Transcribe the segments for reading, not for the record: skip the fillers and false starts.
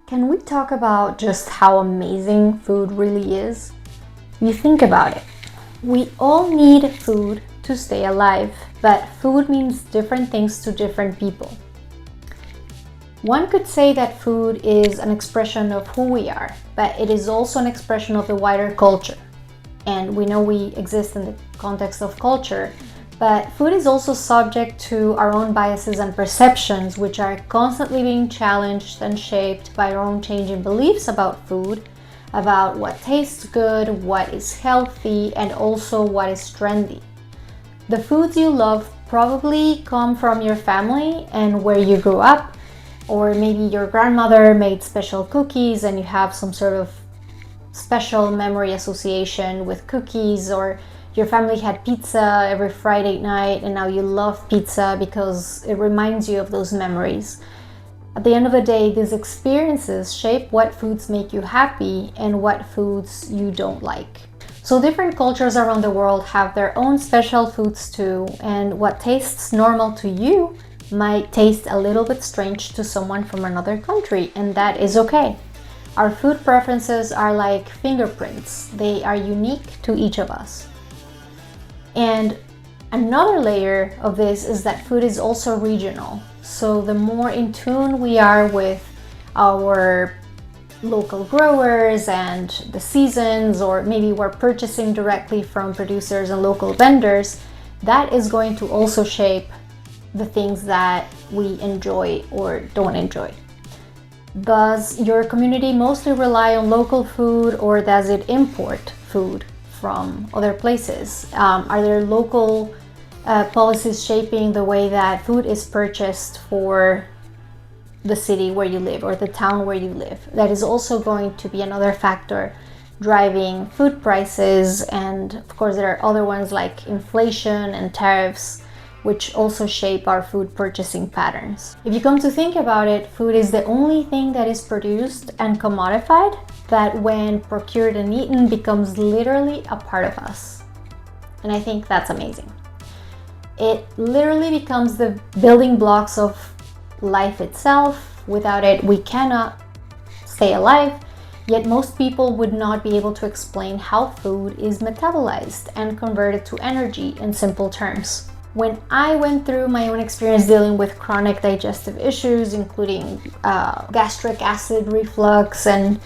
Can we talk about just how amazing food really is? You think about it. We all need food to stay alive, but food means different things to different people. One could say that food is an expression of who we are, but it is also an expression of the wider culture. And we know we exist in the context of culture, but food is also subject to our own biases and perceptions, which are constantly being challenged and shaped by our own changing beliefs about food, about what tastes good, what is healthy, and also what is trendy. The foods you love probably come from your family and where you grew up, or maybe your grandmother made special cookies and you have some sort of special memory association with cookies, or your family had pizza every Friday night and now you love pizza because it reminds you of those memories. At the end of the day, these experiences shape what foods make you happy and what foods you don't like. So different cultures around the world have their own special foods too, and what tastes normal to you might taste a little bit strange to someone from another country, and that is okay. Our food preferences are like fingerprints. They are unique to each of us. And another layer of this is that food is also regional. So the more in tune we are with our local growers and the seasons, or maybe we're purchasing directly from producers and local vendors, that is going to also shape the things that we enjoy or don't enjoy. Does your community mostly rely on local food, or does it import food from other places? Are there local policies shaping the way that food is purchased for the city where you live or the town where you live? That is also going to be another factor driving food prices. And of course, there are other ones like inflation and tariffs, which also shape our food purchasing patterns. If you come to think about it, food is the only thing that is produced and commodified that when procured and eaten becomes literally a part of us. And I think that's amazing. It literally becomes the building blocks of life itself. Without it, we cannot stay alive. Yet most people would not be able to explain how food is metabolized and converted to energy in simple terms. When I went through my own experience dealing with chronic digestive issues, including gastric acid reflux and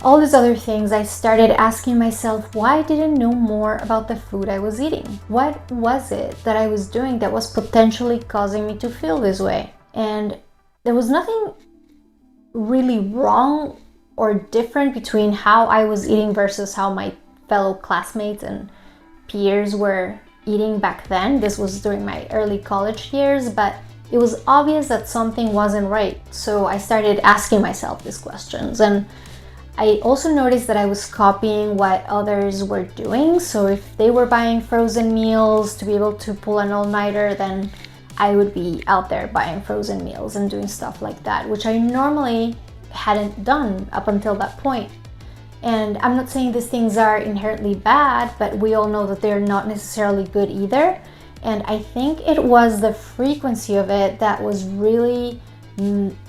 all these other things, I started asking myself why I didn't know more about the food I was eating. What was it that I was doing that was potentially causing me to feel this way? And there was nothing really wrong or different between how I was eating versus how my fellow classmates and peers were eating back then. This was during my early college years, but it was obvious that something wasn't right. So I started asking myself these questions, and I also noticed that I was copying what others were doing. So if they were buying frozen meals to be able to pull an all-nighter, then I would be out there buying frozen meals and doing stuff like that, which I normally hadn't done up until that point. And I'm not saying these things are inherently bad, but we all know that they're not necessarily good either. And I think it was the frequency of it that was really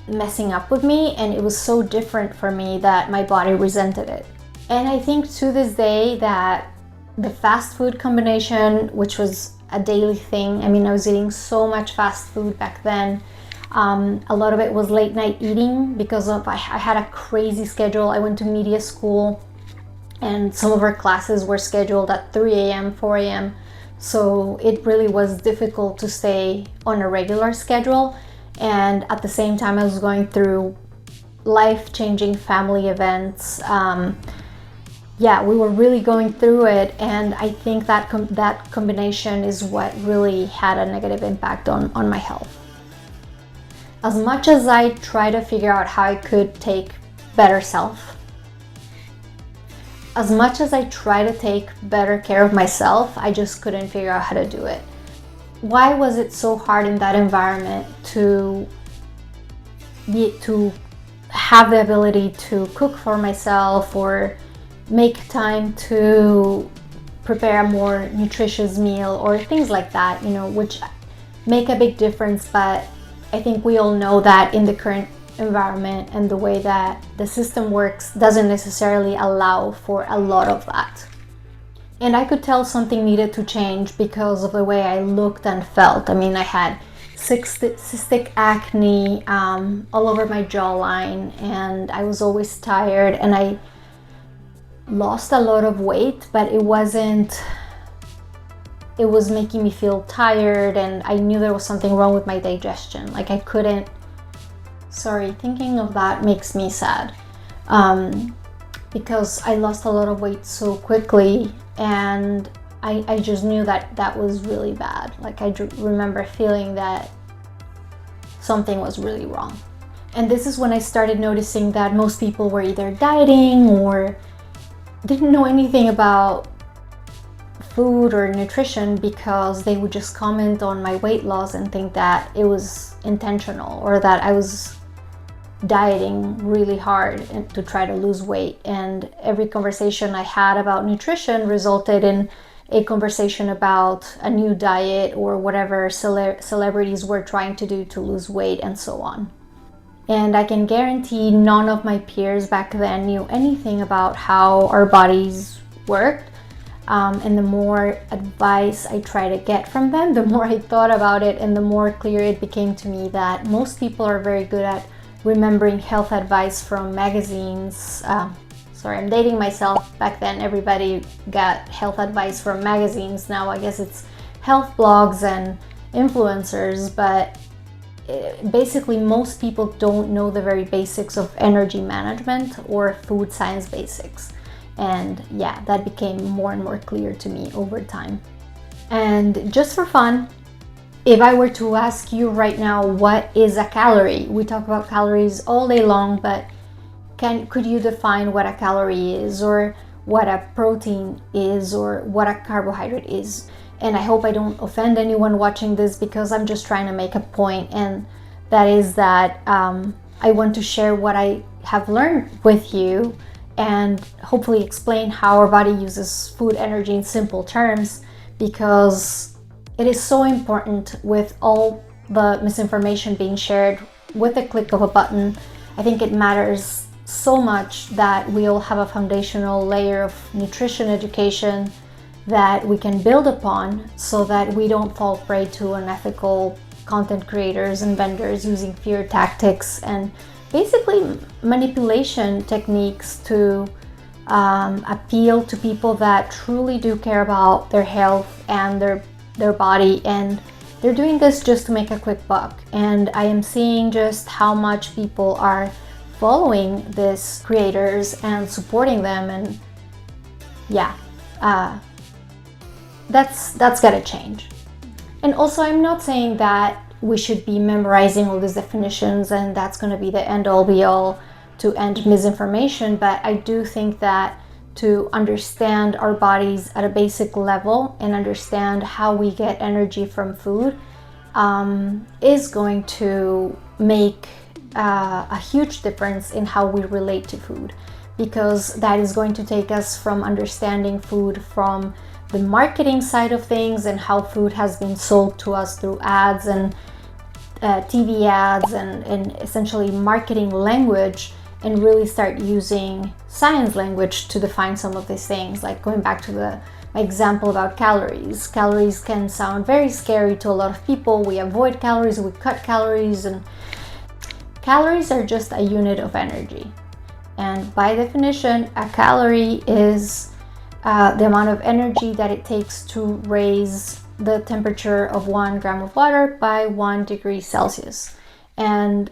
messing up with me, and it was so different for me that my body resented it. And I think to this day that the fast food combination, which was a daily thing, I mean, I was eating so much fast food back then. A lot of it was late night eating because I had a crazy schedule. I went to media school and some of our classes were scheduled at 3 a.m., 4 a.m. So it really was difficult to stay on a regular schedule. And at the same time, I was going through life-changing family events. We were really going through it. And I think that that combination is what really had a negative impact on my health. As much as I try to figure out how I could take better self, as much as I try to take better care of myself, I just couldn't figure out how to do it. Why was it so hard in that environment to have the ability to cook for myself or make time to prepare a more nutritious meal or things like that, which make a big difference. But I think we all know that in the current environment and the way that the system works doesn't necessarily allow for a lot of that. And I could tell something needed to change because of the way I looked and felt. I mean, I had cystic acne all over my jawline, and I was always tired, and I lost a lot of weight, but it was making me feel tired, and I knew there was something wrong with my digestion. Like I couldn't, sorry, thinking of that makes me sad, because I lost a lot of weight so quickly, and I just knew that that was really bad. Like I remember feeling that something was really wrong. And this is when I started noticing that most people were either dieting or didn't know anything about food or nutrition, because they would just comment on my weight loss and think that it was intentional, or that I was dieting really hard to try to lose weight. And every conversation I had about nutrition resulted in a conversation about a new diet or whatever celebrities were trying to do to lose weight, and so on. And I can guarantee none of my peers back then knew anything about how our bodies worked. And the more advice I tried to get from them, the more I thought about it, and the more clear it became to me that most people are very good at remembering health advice from magazines. Sorry, I'm dating myself. Back then, everybody got health advice from magazines. Now, I guess it's health blogs and influencers, but basically, most people don't know the very basics of energy management or food science basics. And yeah, that became more and more clear to me over time. And just for fun, if I were to ask you right now, what is a calorie? We talk about calories all day long, but could you define what a calorie is, or what a protein is, or what a carbohydrate is? And I hope I don't offend anyone watching this, because I'm just trying to make a point, and that is that I want to share what I have learned with you, and hopefully explain how our body uses food energy in simple terms, because it is so important with all the misinformation being shared with a click of a button. I think it matters so much that we all have a foundational layer of nutrition education that we can build upon, so that we don't fall prey to unethical content creators and vendors using fear tactics and basically manipulation techniques to appeal to people that truly do care about their health and their body, and they're doing this just to make a quick buck. And I am seeing just how much people are following these creators and supporting them, and yeah, that's gotta change. And also, I'm not saying that we should be memorizing all these definitions and that's going to be the end all be all to end misinformation, but I do think that to understand our bodies at a basic level and understand how we get energy from food is going to make a huge difference in how we relate to food, because that is going to take us from understanding food from the marketing side of things and how food has been sold to us through ads and TV ads and essentially marketing language, and really start using science language to define some of these things. Like going back to my example about calories. Calories can sound very scary to a lot of people. We avoid calories, we cut calories, and calories are just a unit of energy. And by definition, a calorie is the amount of energy that it takes to raise the temperature of 1 gram of water by 1 degree Celsius. And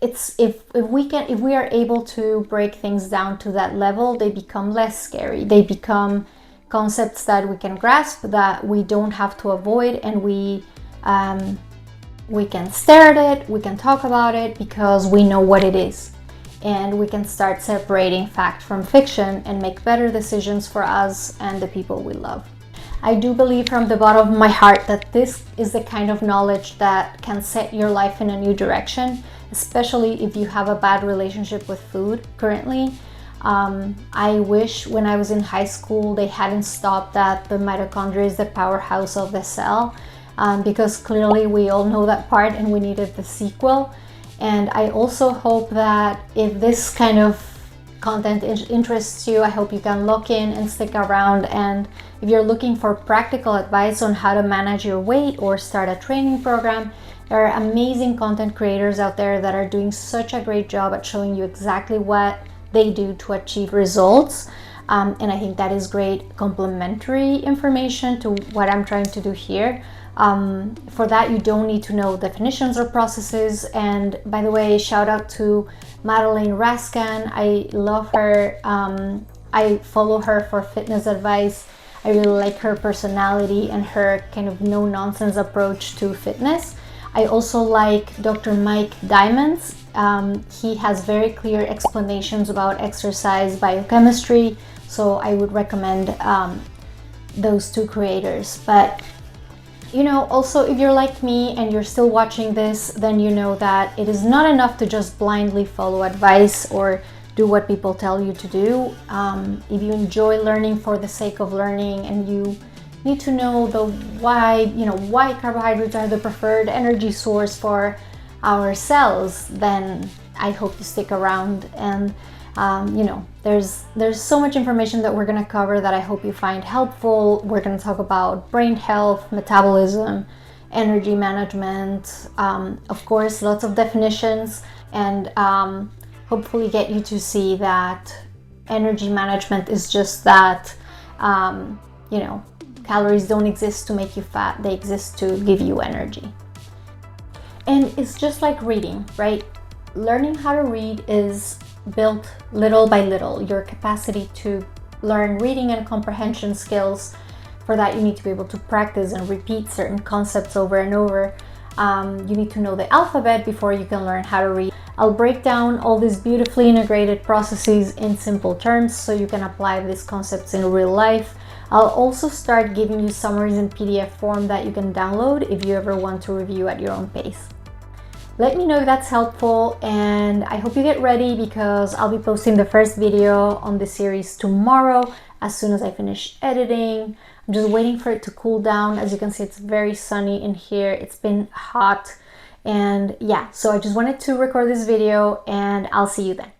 it's if we are able to break things down to that level, they become less scary. They become concepts that we can grasp, that we don't have to avoid, and we can stare at it, we can talk about it, because we know what it is. And we can start separating fact from fiction and make better decisions for us and the people we love. I do believe from the bottom of my heart that this is the kind of knowledge that can set your life in a new direction, especially if you have a bad relationship with food currently. I wish when I was in high school they hadn't stopped that the mitochondria is the powerhouse of the cell, because clearly we all know that part and we needed the sequel. And I also hope that if this kind of content interests you, I hope you can lock in and stick around. And if you're looking for practical advice on how to manage your weight or start a training program, there are amazing content creators out there that are doing such a great job at showing you exactly what they do to achieve results. And I think that is great complementary information to what I'm trying to do here. For that, you don't need to know definitions or processes. And by the way, shout out to Madeline Raskan. I love her. I follow her for fitness advice. I really like her personality and her kind of no-nonsense approach to fitness. I also like Dr. Mike Diamonds. He has very clear explanations about exercise biochemistry, so I would recommend those two creators. But you know, also, if you're like me and you're still watching this, then you know that it is not enough to just blindly follow advice or do what people tell you to do. If you enjoy learning for the sake of learning and you need to know the why carbohydrates are the preferred energy source for our cells, then I hope you stick around. And there's so much information that we're going to cover that I hope you find helpful. We're going to talk about brain health, metabolism, energy management, of course, lots of definitions, and hopefully get you to see that energy management is just that. Calories don't exist to make you fat, they exist to give you energy. And it's just like reading, right? Learning how to read is built little by little. Your capacity to learn reading and comprehension skills, for that you need to be able to practice and repeat certain concepts over and over. You need to know the alphabet before you can learn how to read. I'll break down all these beautifully integrated processes in simple terms so you can apply these concepts in real life. I'll also start giving you summaries in PDF form that you can download if you ever want to review at your own pace. Let me know if that's helpful, and I hope you get ready because I'll be posting the first video on this series tomorrow as soon as I finish editing. I'm just waiting for it to cool down. As you can see, it's very sunny in here. It's been hot, and yeah, so I just wanted to record this video, and I'll see you then.